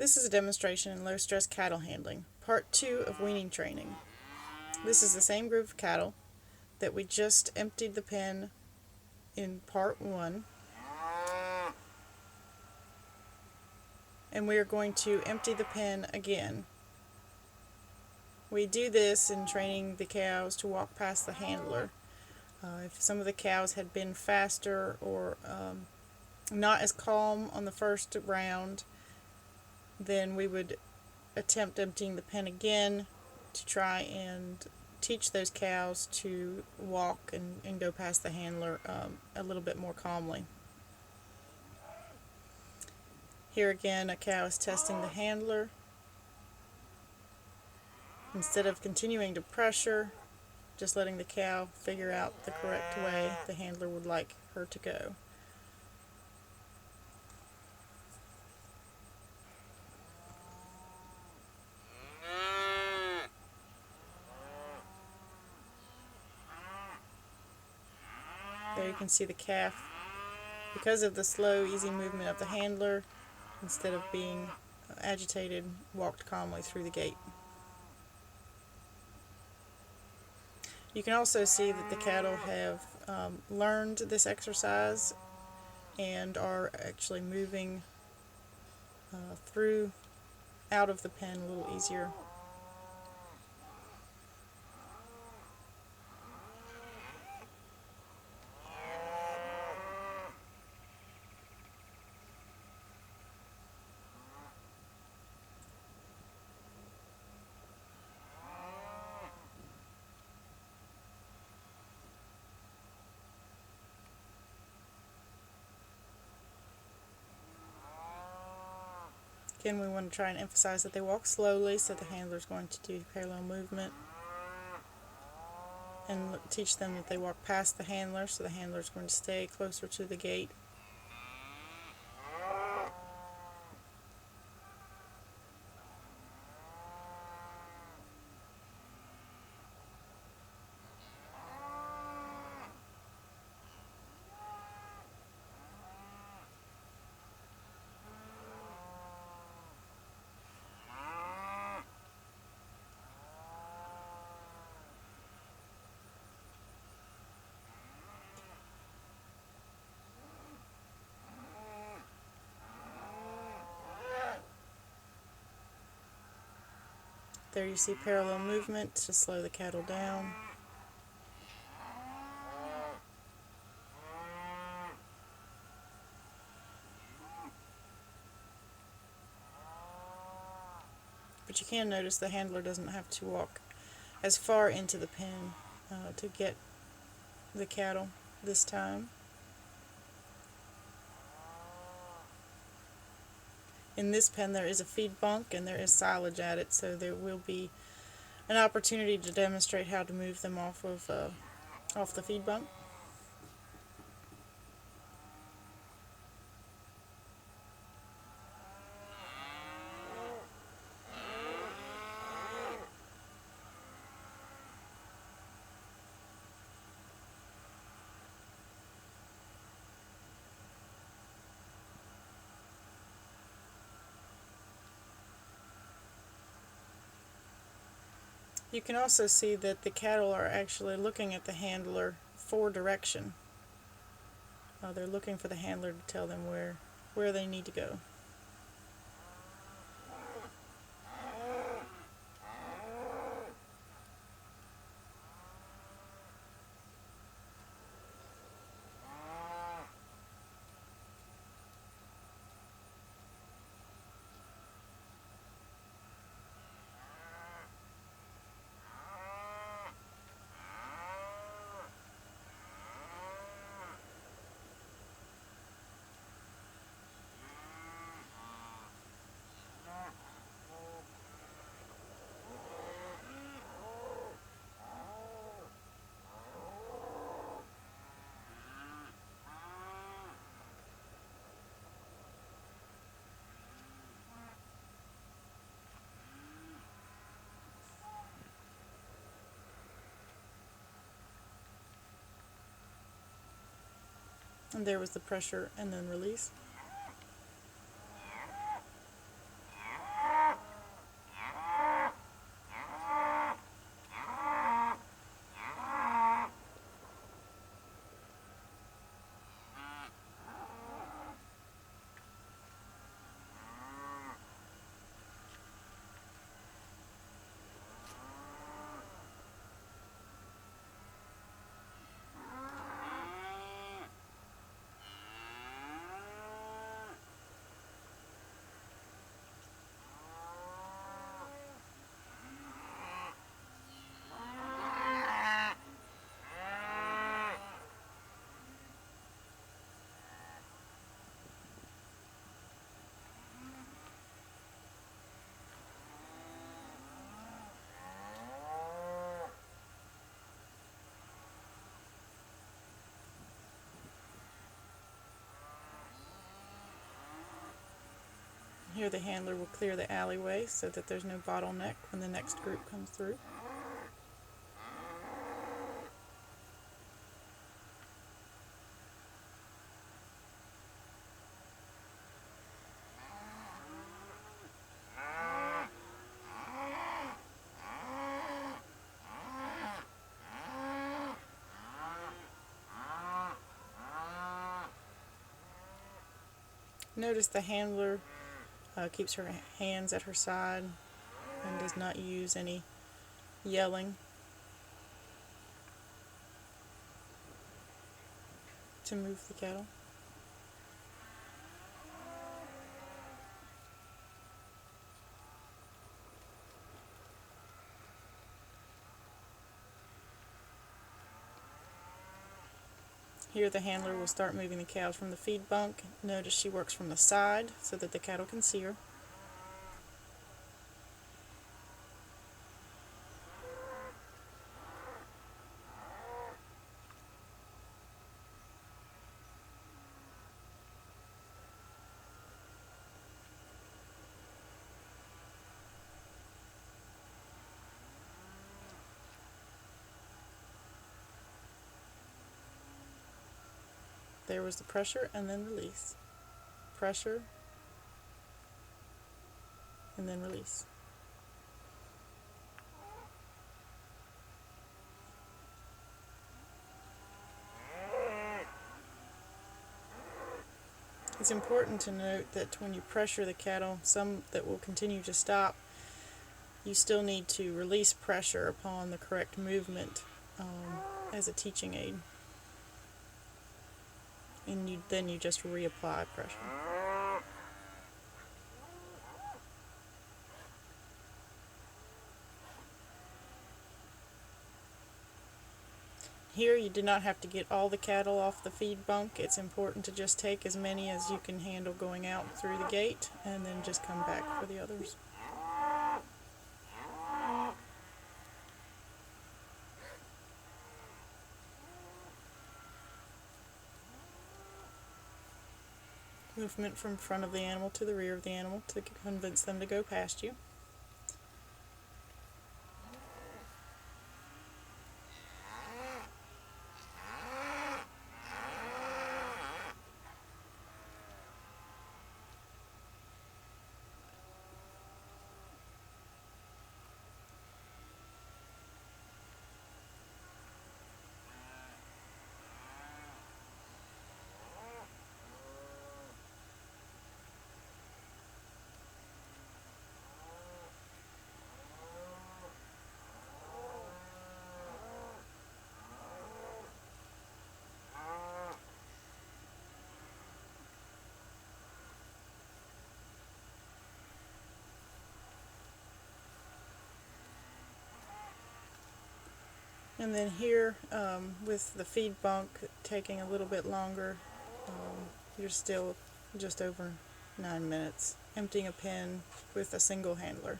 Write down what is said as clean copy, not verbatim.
This is a demonstration in low-stress cattle handling, part 2 of weaning training. This is the same group of cattle that we just emptied the pen in part 1, and we are going to empty the pen again. We do this in training the cows to walk past the handler. If some of the cows had been faster or not as calm on the first round, then we would attempt emptying the pen again to try and teach those cows to walk and go past the handler a little bit more calmly. Here again, a cow is testing the handler. Instead of continuing to pressure, just letting the cow figure out the correct way the handler would like her to go. There you can see the calf, because of the slow, easy movement of the handler, instead of being agitated, walked calmly through the gate. You can also see that the cattle have learned this exercise and are actually moving through out of the pen a little easier. Again, we want to try and emphasize that they walk slowly, so the handler is going to do parallel movement, and teach them that they walk past the handler, so the handler is going to stay closer to the gate. There you see parallel movement to slow the cattle down. But you can notice the handler doesn't have to walk as far into the pen to get the cattle this time. In this pen there is a feed bunk and there is silage at it, so there will be an opportunity to demonstrate how to move them off the feed bunk. You can also see that the cattle are actually looking at the handler for direction. They're looking for the handler to tell them where they need to go. And there was the pressure and then release. Here the handler will clear the alleyway so that there's no bottleneck when the next group comes through. Notice the handler keeps her hands at her side and does not use any yelling to move the cattle. Here the handler will start moving the cows from the feed bunk. Notice she works from the side so that the cattle can see her. There was the pressure and then release. Pressure and then release. It's important to note that when you pressure the cattle, some that will continue to stop, you still need to release pressure upon the correct movement as a teaching aid. And then you just reapply pressure. Here you do not have to get all the cattle off the feed bunk. It's important to just take as many as you can handle going out through the gate and then just come back for the others. Movement from front of the animal to the rear of the animal to convince them to go past you. And then here, with the feed bunk taking a little bit longer, you're still just over 9 minutes emptying a pen with a single handler.